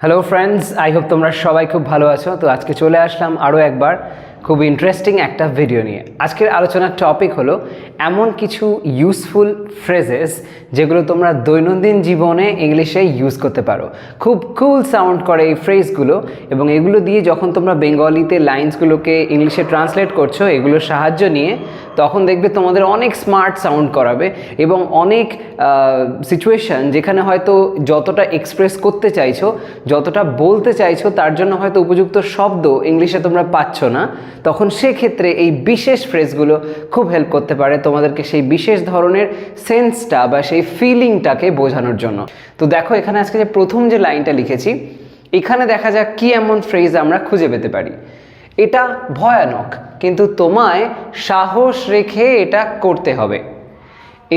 Hello friends, I hope তোমরা সবাই খুব ভালো আছো। তো আজকে চলে আসলাম আরও একবার খুব ইন্টারেস্টিং একটা ভিডিও নিয়ে। আজকের আলোচনার টপিক হলো এমন কিছু ইউজফুল ফ্রেজেস যেগুলো তোমরা দৈনন্দিন জীবনে ইংলিশে ইউজ করতে পারো। খুব কুল সাউন্ড করে এই ফ্রেজগুলো, এবং এগুলো দিয়ে যখন তোমরা বেঙ্গলিতে লাইন্সগুলোকে ইংলিশে ট্রান্সলেট করছো এগুলোর সাহায্য নিয়ে, তখন দেখবে তোমাদের অনেক স্মার্ট সাউন্ড করাবে এবং অনেক সিচুয়েশান যেখানে হয়তো যতটা এক্সপ্রেস করতে চাইছো, যতটা বলতে চাইছো তার জন্য হয়তো উপযুক্ত শব্দ ইংলিশে তোমরা পাচ্ছ না, তখন সেক্ষেত্রে এই বিশেষ ফ্রেজগুলো খুব হেল্প করতে পারে তোমাদেরকে সেই বিশেষ ধরনের সেন্সটা বা সেই ফিলিংটাকে বোঝানোর জন্য। তো দেখো এখানে আজকে যে প্রথম যে লাইনটা লিখেছি, এখানে দেখা যাক কি এমন ফ্রেজ আমরা খুঁজে পেতে পারি। এটা ভয়ানক, কিন্তু তোমায় সাহস রেখে এটা করতে হবে।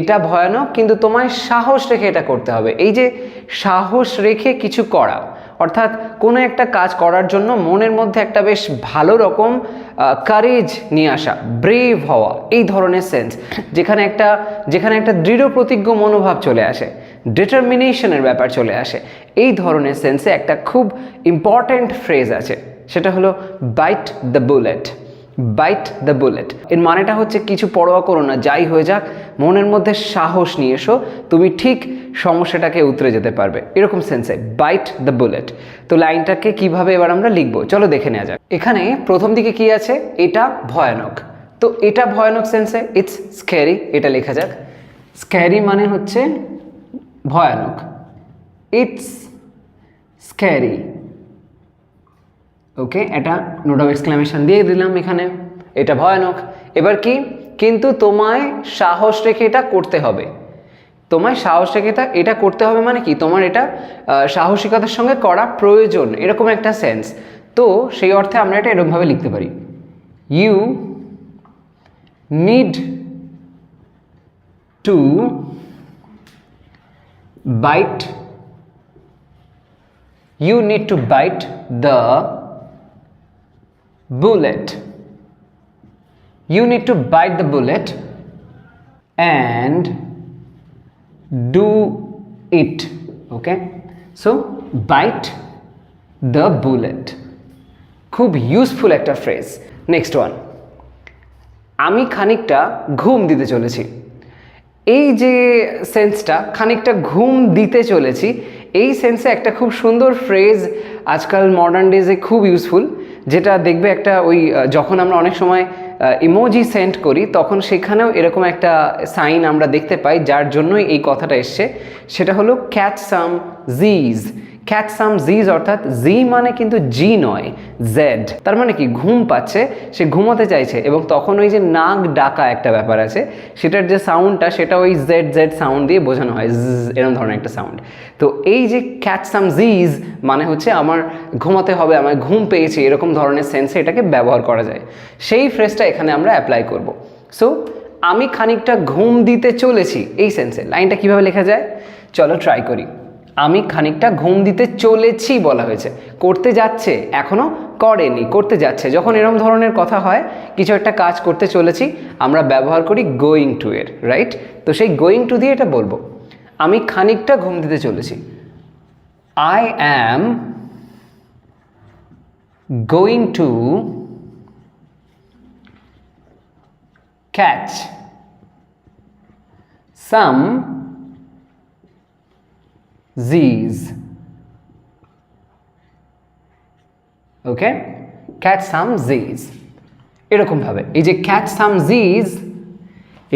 এটা ভয়ানক, কিন্তু তোমায় সাহস রেখে এটা করতে হবে। এই যে সাহস রেখে কিছু করা, অর্থাৎ কোনো একটা কাজ করার জন্য মনের মধ্যে একটা বেশ ভালো রকম কারেজ নিয়ে আসা, ব্রেভ হওয়া, এই ধরনের সেন্স, যেখানে একটা দৃঢ় প্রতিজ্ঞ মনোভাব চলে আসে, ডিটারমিনেশনের ব্যাপার চলে আসে, এই ধরনের সেন্সে একটা খুব ইম্পর্ট্যান্ট ফ্রেজ আছে, সেটা হলো byte the bullet. Byte the bullet এর মানেটা হচ্ছে কিছু পরোয়া করো না, যাই হয়ে যাক মনের মধ্যে সাহস নিয়ে এসো, তুমি ঠিক সমস্যাটাকে উতরে যেতে পারবে, এরকম সেন্সে বাইট দ্য বুলেট। তো লাইনটাকে কিভাবে এবার আমরা লিখবো চলো দেখে নেওয়া যাক। এখানে প্রথম দিকে কি আছে, এটা ভয়ানক। তো এটা ভয়ানক সেন্সে ইটস স্ক্যারি, এটা লেখা যাক। স্ক্যারি মানে হচ্ছে ভয়ানক, ইটস স্ক্যারি। ওকে, এটা নোট অফ এক্সক্লামেশন দিয়ে দিলাম এখানে, এটা ভয়ানক। এবার কি, কিন্তু তোমায় সাহস রেখে এটা করতে হবে। তোমায় সাহস রেখে এটা করতে হবে মানে কি, তোমার এটা সাহসিকতার সঙ্গে করা প্রয়োজন, এরকম একটা সেন্স। তো সেই অর্থে আমরা এটা এরকমভাবে লিখতে পারি, you need to bite, you need to bite the bullet. You need to bite the bullet and do it. Okay, so bite the bullet, খুব ইউজফুল একটা ফ্রেজ। নেক্সট ওয়ান, আমি খানিকটা ঘুম দিতে চলেছি। এই যে সেন্সটা, খানিকটা ঘুম দিতে চলেছি, এই সেন্সে একটা খুব সুন্দর ফ্রেজ আজকাল মডার্ন ডেজে খুব ইউজফুল, যেটা দেখবে একটা ওই যখন আমরা অনেক সময় ইমোজি সেন্ড করি তখন সেখানেও এরকম একটা সাইন আমরা দেখতে পাই, যার জন্যই এই কথাটা এসছে, সেটা হলো ক্যাচ সাম জিজ। ক্যাচ সাম জিজ অর্থাৎ জি মানে কিন্তু জি নয়, জেড। তার মানে কি, ঘুম পাচ্ছে, সে ঘুমোতে চাইছে, এবং তখন ওই যে নাক ডাকা একটা ব্যাপার আছে, সেটার যে সাউন্ডটা সেটা ওই জেড জেড সাউন্ড দিয়ে বোঝানো হয়, এরকম ধরনের একটা সাউন্ড। তো এই যে ক্যাচ সাম জিজ মানে হচ্ছে আমার ঘুমাতে হবে, আমার ঘুম পেয়েছে, এরকম ধরনের সেন্সে এটাকে ব্যবহার করা যায়। সেই ফ্রেজটা এখানে আমরা অ্যাপ্লাই করব। সো আমি খানিকটা ঘুম দিতে চলেছি, এই সেন্সে লাইনটা কিভাবে লেখা যায় চলো ট্রাই করি। আমি খানিকটা ঘুম দিতে চলেছি বলা হয়েছে, করতে যাচ্ছে, এখনো করেনি, করতে যাচ্ছে। যখন এরকম ধরনের কথা হয়, কিছু একটা কাজ করতে চলেছি, আমরা ব্যবহার করি গোয়িং টু এর, রাইট? তো সেই গোয়িং টু দিয়ে এটা বলবো, আমি খানিকটা ঘুম দিতে চলেছি। I am going to catch some Z's. Okay, catch some Z's, এরকম ভাবে এই যে catch some Z's,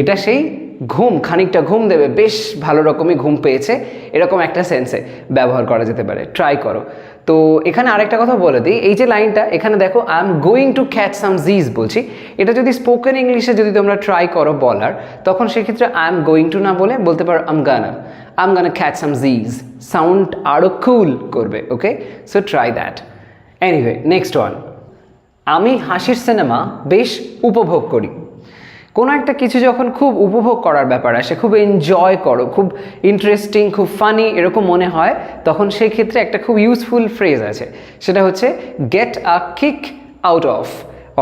এটা সেই ঘুম, খানিকটা ঘুম দেবে, বেশ ভালো রকমই ঘুম পেয়েছে, এরকম একটা সেন্সে ব্যবহার করা যেতে পারে। ট্রাই করো। তো এখানে আরেকটা কথা বলে দিই, এই যে লাইনটা এখানে দেখো, I am going to catch some z's বলছি, এটা যদি স্পোকেন ইংলিশে যদি তোমরা ট্রাই করো বলার, তখন সেক্ষেত্রে আই এম গোয়িং টু না বলে বলতে পারো আম গানা ক্যাচ সাম জিজ, সাউন্ড আরও কুল করবে। Okay, so try that. Anyway, next one, আমি হাসির সিনেমা বেশ উপভোগ করি। কোনো একটা কিছু যখন খুব উপভোগ করার ব্যাপার আসে, খুব এনজয় করো, খুব ইন্টারেস্টিং, খুব ফানি এরকম মনে হয়, তখন সেই ক্ষেত্রে একটা খুব ইউজফুল ফ্রেজ আছে, সেটা হচ্ছে gate a kick out of,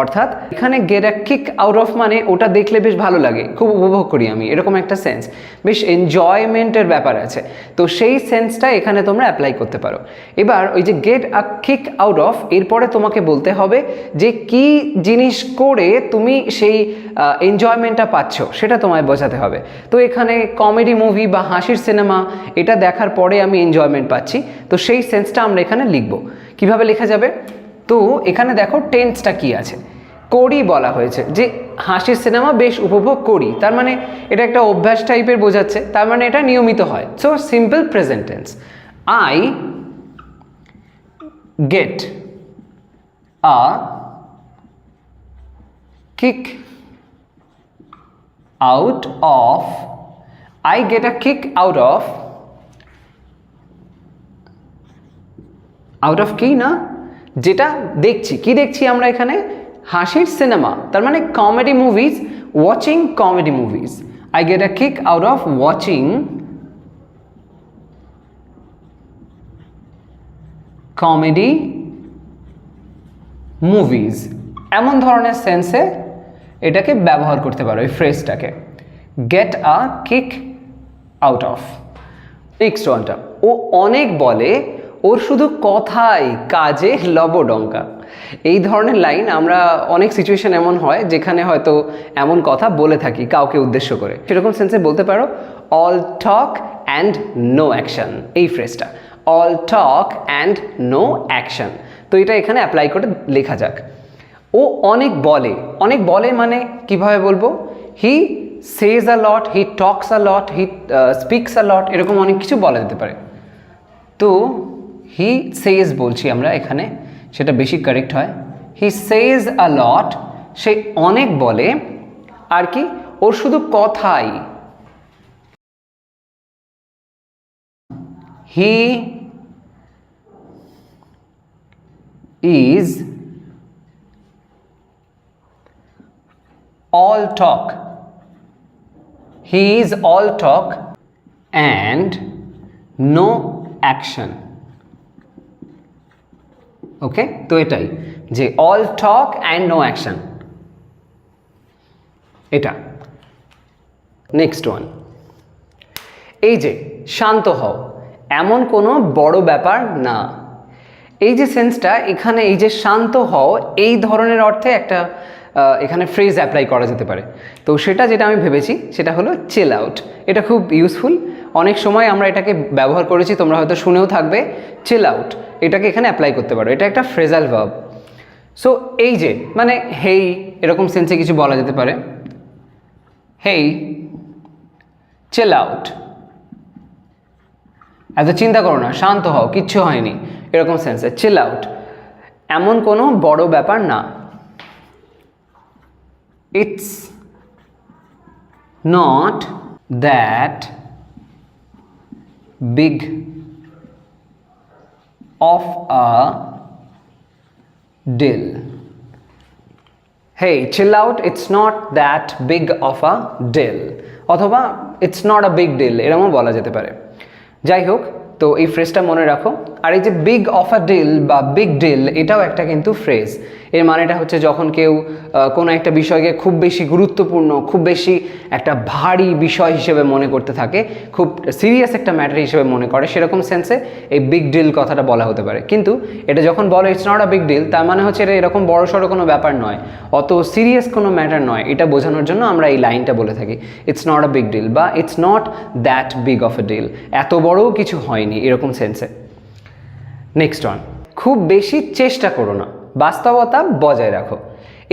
অর্থাৎ এখানে gate a kick out of মানে ওটা দেখলে বেশ ভালো লাগে, খুব উপভোগ করি আমি, এরকম একটা সেন্স, বেশ এনজয়মেন্টের ব্যাপার আছে। তো সেই সেন্সটা এখানে তোমরা অ্যাপ্লাই করতে পারো। এবার ওই যে gate a kick out of, এরপরে তোমাকে বলতে হবে যে কি জিনিস করে তুমি সেই এনজয়মেন্টটা পাচ্ছ সেটা তোমায় বোঝাতে হবে। তো এখানে কমেডি মুভি বা হাসির সিনেমা এটা দেখার পরে আমি এনজয়মেন্ট পাচ্ছি, তো সেই সেন্সটা আমরা এখানে লিখব। কিভাবে লেখা যাবে? তো এখানে দেখো টেন্সটা কি আছে, করি বলা হয়েছে, যে হাসির সিনেমা বেশ উপভোগ করি, তার মানে এটা একটা অভ্যাস টাইপের বোঝাচ্ছে, তার মানে এটা নিয়মিত হয়। So simple present tense, I get a kick out of, I get a kick out of কি না, যেটা দেখছি, কি দেখছি আমরা এখানে, হাসির সিনেমা, তার মানে comedy movies, watching comedy movies. I get a kick out of watching comedy movies, এমন ধরনের সেন্সে এটাকে ব্যবহার করতে পারো, এই ফ্রেজটাকে, get a kick out of. Next ওয়ানটা, ও অনেক বলে, ওর শুধু কথাই কাজে লবডঙ্কা। এই ধরনের লাইন আমরা অনেক সিচুয়েশন এমন হয় যেখানে হয়তো এমন কথা বলে থাকি কাউকে উদ্দেশ্য করে, সেরকম সেন্সে বলতে পারো all talk and no action, এই ফ্রেজটা, all talk and no action. তো এটা এখানে অ্যাপ্লাই করে লেখা যাক। ও অনেক বলে, অনেক বলে মানে কিভাবে বলবো, হি সেজ আ লট, হি talks a lot, he speaks আ লট, এরকম অনেক কিছু বলা যেতে পারে। তো হি সেজ বলছি আমরা এখানে, সেটা বেশি কারেক্ট হয়। হি সেজ আ লট, সে অনেক বলে, আর কি, ওর শুধু কথাই, he is all talk, he is all talk and no action. ওকে, তো এটাই যে all talk and no action, এটা। নেক্সট ওয়ান, এই যে শান্ত হও, এমন কোনো বড় ব্যাপার না। এই যে সেন্সটা এখানে, এই যে শান্ত হও, এই ধরনের অর্থে একটা এখানে ফ্রেজ অ্যাপ্লাই করা যেতে পারে। তো সেটা যেটা আমি ভেবেছি সেটা হলো চিল আউট। এটা খুব ইউজফুল, অনেক সময় আমরা এটাকে ব্যবহার করেছি, তোমরা হয়তো শুনেও থাকবে। চিল আউট, এটাকে এখানে অ্যাপ্লাই করতে পারো, এটা একটা ফ্রেজাল ভার্ব। সো এই যে মানে হেই, এরকম সেন্সে কিছু বলা যেতে পারে, হেই চিল আউট, এত চিন্তা করো না, শান্ত হও, কিচ্ছু হয়নি, এরকম সেন্সে চিল আউট, এমন কোনো বড় ব্যাপার না। It's not that big of a deal. Hey, chill out, it's not that big of a deal. অথবা it's not a big deal, এরকমও বলা যেতে পারে। যাই হোক, তো এই ফ্রেজটা মনে রাখো। আর এই যে বিগ অফ আ ডিল বা বিগ ডিল, এটাও একটা কিন্তু ফ্রেজ। এর মানেটা হচ্ছে যখন কেউ কোনো একটা বিষয়কে খুব বেশি গুরুত্বপূর্ণ, খুব বেশি একটা ভারী বিষয় হিসেবে মনে করতে থাকে, খুব সিরিয়াস একটা ম্যাটার হিসেবে মনে করে, সেরকম সেন্সে এই বিগ ডিল কথাটা বলা হতে পারে। কিন্তু এটা যখন বলো it's not a big deal, তার মানে হচ্ছে এটা এরকম বড়সড় কোনো ব্যাপার নয়, অত সিরিয়াস কোনো ম্যাটার নয়, এটা বোঝানোর জন্য আমরা এই লাইনটা বলে থাকি, it's not a big deal বা it's not that big of a deal, এত বড়ও কিছু হয়নি, এরকম সেন্সে। নেক্সট ওয়ান, খুব বেশি চেষ্টা করো না, বাস্তবতা বজায় রাখো।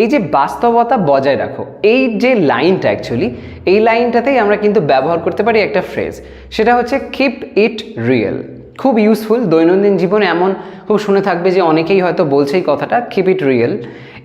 এই যে বাস্তবতা বজায় রাখো, এই যে লাইনটা, অ্যাকচুয়ালি এই লাইনটাতেই আমরা কিন্তু ব্যবহার করতে পারি একটা ফ্রেজ, সেটা হচ্ছে কিপ ইট রিয়েল। খুব ইউজফুল, দৈনন্দিন জীবনে এমন খুব শুনে থাকবে যে অনেকেই হয়তো বলছে এই কথাটা, কিপ ইট রিয়েল।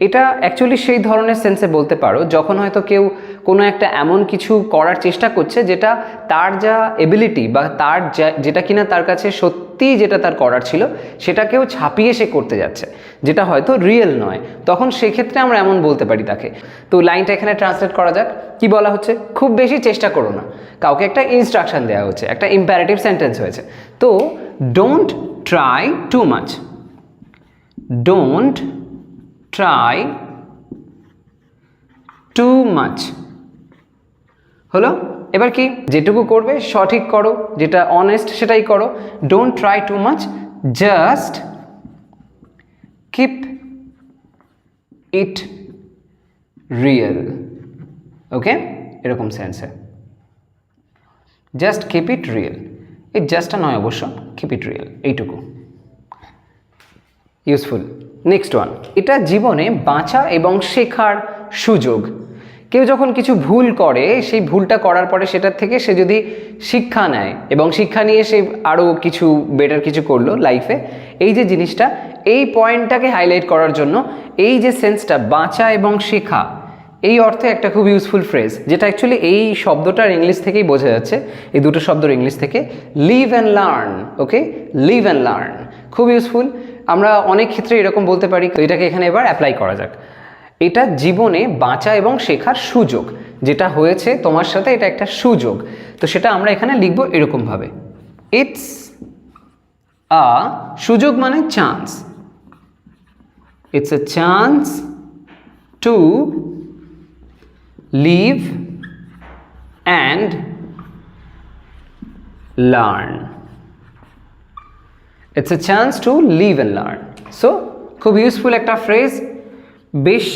এটা অ্যাকচুয়ালি সেই ধরনের সেন্সে বলতে পারো যখন হয়তো কেউ কোনো একটা এমন কিছু করার চেষ্টা করছে যেটা তার যা এবিলিটি বা তার যেটা কিনা তার কাছে সত্যি যেটা তার করার ছিল সেটাকেও ছাপিয়ে সে করতে যাচ্ছে, যেটা হয়তো রিয়েল নয়, তখন সেক্ষেত্রে আমরা এমন বলতে পারি তাকে। তো লাইনটা এখানে ট্রান্সলেট করা যাক, কি বলা হচ্ছে, খুব বেশি চেষ্টা করো না, কাউকে একটা ইনস্ট্রাকশন দেওয়া হচ্ছে, একটা ইম্পারেটিভ সেন্টেন্স হয়েছে। তো don't try too much, don't try too much হলো। এবার কি, যেটুকু করবে সঠিক করো, যেটা অনেস্ট সেটাই করো। Don't try too much, just keep it real. Okay, এরকম সেন্সে জাস্ট কিপ ইট রিয়েল। এই জাস্টটা নয় অবশ্য, কিপ ইট রিয়েল এইটুকু ইউজফুল। নেক্সট ওয়ান, এটা জীবনে বাঁচা এবং শেখার সুযোগ। কেউ যখন কিছু ভুল করে, সেই ভুলটা করার পরে সেটার থেকে সে যদি শিক্ষা নেয় এবং শিক্ষা নিয়ে সে আরও কিছু বেটার কিছু করলো লাইফে, এই যে জিনিসটা, এই পয়েন্টটাকে হাইলাইট করার জন্য এই যে সেন্সটা বাঁচা এবং শেখা, এই অর্থে একটা খুব ইউজফুল ফ্রেজ, যেটা অ্যাকচুয়ালি এই শব্দটার ইংলিশ থেকেই বোঝা যাচ্ছে, এই দুটো শব্দের ইংলিশ থেকে, live and learn. Okay, live and learn খুব ইউজফুল। আমরা অনেক ক্ষেত্রে এরকম বলতে পারি, তো এটাকে এখানে এবার অ্যাপ্লাই করা যাক। এটা জীবনে বাঁচা এবং শেখার সুযোগ, যেটা হয়েছে তোমার সাথে, এটা একটা সুযোগ। তো সেটা আমরা এখানে লিখব এরকমভাবে, ইটস আ, সুযোগ মানে chance, it's a chance to live and learn. It's a chance to live and learn. So খুব ইউজফুল একটা ফ্রেজ। বেশ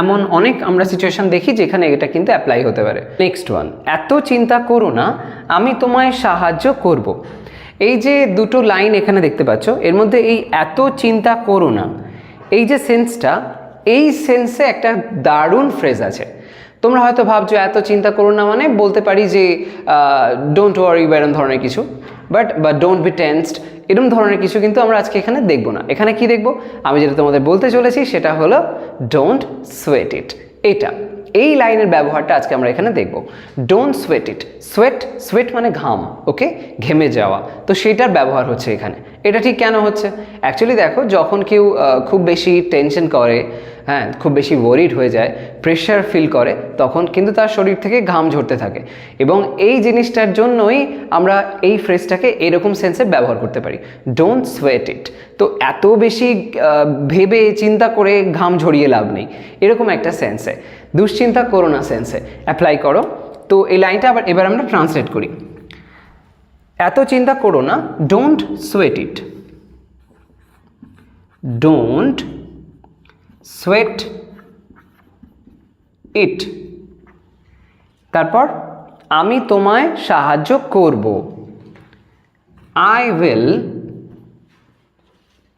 এমন অনেক আমরা সিচুয়েশন দেখি যেখানে এটা কিন্তু অ্যাপ্লাই হতে পারে। নেক্সট ওয়ান, এত চিন্তা করো না, আমি তোমায় সাহায্য করব। এই যে দুটো লাইন এখানে দেখতে পাচ্ছ, এর মধ্যে এই এত চিন্তা করো না, এই যে সেন্সটা, এই সেন্সে একটা দারুণ ফ্রেজ আছে। তোমরা হয়তো ভাবছো এত চিন্তা করো না মানে বলতে পারি যে ডোন্ট ওয়ারি বা এরকম ধরনের কিছু, বাট ডোন্ট বি টেন্সড, এরকম ধরনের কিছু কিন্তু আমরা আজকে এখানে দেখবো না। এখানে কি দেখবো, আমি যেটা তোমাদের বলতে চলেছি সেটা হলো ডোন্ট সোয়েট ইট। এটা এই লাইনের ব্যবহারটা আজকে আমরা এখানে দেখব। ডোন্ট সোয়েট ইট, সোয়েট মানে ঘাম, ওকে, ঘেমে যাওয়া, তো সেটার ব্যবহার হচ্ছে এখানে। এটা ঠিক কেন হচ্ছে, অ্যাকচুয়ালি দেখো, যখন কেউ খুব বেশি টেনশন করে, হ্যাঁ, খুব বেশি ওয়ারিড হয়ে যায়, প্রেশার ফিল করে, তখন কিন্তু তার শরীর থেকে ঘাম ঝরতে থাকে, এবং এই জিনিসটার জন্যই আমরা এই ফ্রেজটাকে এরকম সেন্সে ব্যবহার করতে পারি, ডোন্ট সোয়েট ইট। তো এত বেশি ভেবে চিন্তা করে ঘাম ঝরিয়ে লাভ নেই, এরকম একটা সেন্সে, দুশ্চিন্তা করো না সেন্সে অ্যাপ্লাই করো। তো এই লাইনটা এবার আমরা ট্রান্সলেট করি। এত চিন্তা করো না, don't sweat it, don't sweat it. তারপর আমি তোমায় সাহায্য করব, আই উইল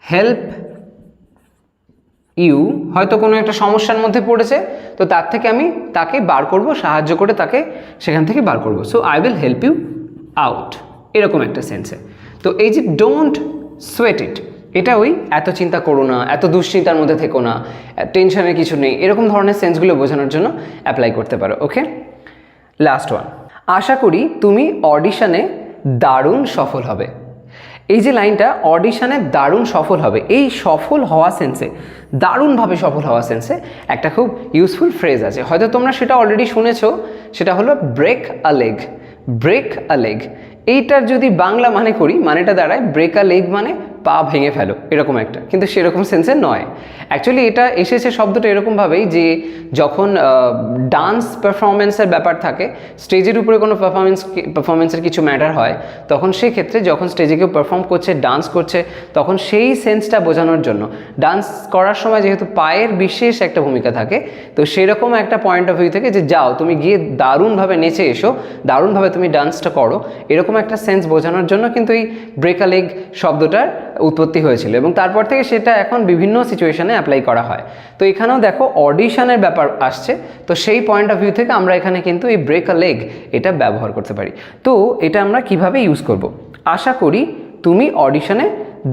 হেল্প ইউ। হয়তো কোনো একটা সমস্যার মধ্যে পড়েছে, তো তার থেকে আমি তাকে বার করব, সাহায্য করে তাকে সেখান থেকে বার করব। So I will help you out, এরকম একটা সেন্সে। তো এই যে ডোন্ট সোয়েট ইট, এটা ওই এত চিন্তা করো না, এত দুশ্চিন্তার মধ্যে থেকো না, টেনশনের কিছু নেই, এরকম ধরনের সেন্সগুলো বোঝানোর জন্য অ্যাপ্লাই করতে পারো। ওকে, লাস্ট ওয়ান, আশা করি তুমি অডিশনে দারুণ সফল হবে। এই যে লাইনটা, অডিশনে দারুণ সফল হবে, এই সফল হওয়া সেন্সে, দারুণভাবে সফল হওয়া সেন্সে একটা খুব ইউজফুল ফ্রেজ আছে, হয়তো তোমরা সেটা অলরেডি শুনেছো, সেটা হলো break a leg. Break a leg, এইটার যদি বাংলা মানে করি, মানেটা দাঁড়ায় ব্রেক আ লেগ মানে পা ভেঙে ফেলো, এরকম একটা, কিন্তু সেরকম সেন্সে নয়। অ্যাকচুয়ালি এটা এসেছে শব্দটা এরকমভাবেই, যখন ডান্স পারফরমেন্সের ব্যাপার থাকে, স্টেজের উপরে কোনো পারফরমেন্সের কিছু ম্যাটার হয়, তখন সেক্ষেত্রে যখন স্টেজে কেউ পারফর্ম করছে, ডান্স করছে, তখন সেই সেন্সটা বোঝানোর জন্য, ডান্স করার সময় যেহেতু পায়ের বিশেষ একটা ভূমিকা থাকে, তো সেরকম একটা পয়েন্ট অফ ভিউ থেকে যে যাও তুমি গিয়ে দারুণভাবে নেচে এসো, দারুণভাবে তুমি ডান্সটা করো, এরকম একটা সেন্স বোঝানোর জন্য কিন্তু এই ব্রেক আ লেগ শব্দটার উৎপত্তি হয়েছিল, এবং তারপর থেকে সেটা এখন বিভিন্ন সিচুয়েশনে অ্যাপ্লাই করা হয়। তো এখানেও দেখো অডিশনের ব্যাপার আসছে, তো সেই পয়েন্ট অফ ভিউ থেকে আমরা এখানে কিন্তু এই ব্রেক আ লেগ এটা ব্যবহার করতে পারি। তো এটা আমরা কিভাবে ইউজ করব, আশা করি তুমি অডিশনে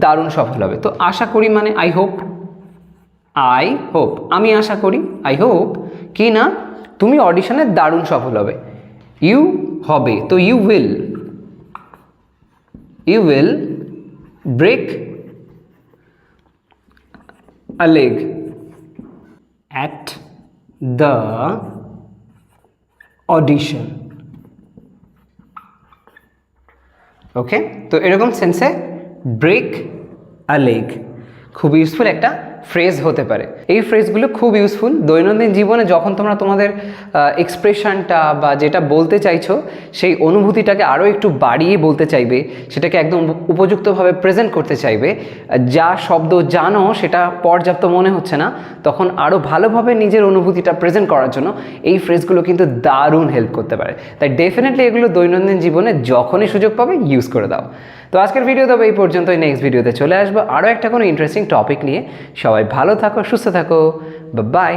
দারুণ সফল হবে। তো আশা করি মানে আই হোপ, আমি আশা করি, আই হোপ কি না, তুমি অডিশনে দারুণ সফল হবে, ইউ হবে, তো you will break a leg at the audition. Okay, তো এরকম সেন্সে ব্রেক আ লেগ খুব ইউজফুল একটা ফ্রেজ হতে পারে। এই ফ্রেজগুলো খুব ইউজফুল দৈনন্দিন জীবনে, যখন তোমরা তোমাদের এক্সপ্রেশনটা বা যেটা বলতে চাইছো সেই অনুভূতিটাকে আরও একটু বাড়িয়ে বলতে চাইবে, সেটাকে একদম উপযুক্তভাবে প্রেজেন্ট করতে চাইবে, যা শব্দ জানো সেটা পর্যাপ্ত মনে হচ্ছে না, তখন আরও ভালোভাবে নিজের অনুভূতিটা প্রেজেন্ট করার জন্য এই ফ্রেজগুলো কিন্তু দারুণ হেল্প করতে পারে। তাই ডেফিনেটলি এগুলো দৈনন্দিন জীবনে যখনই সুযোগ পাবে ইউজ করে দাও। তো আজকের ভিডিও তবে এই পর্যন্তই। নেক্সট ভিডিওতে চলে আসবো আরও একটা কোনো ইন্টারেস্টিং টপিক নিয়ে। সবাই ভালো থাকো, সুস্থ থাকো, বাই।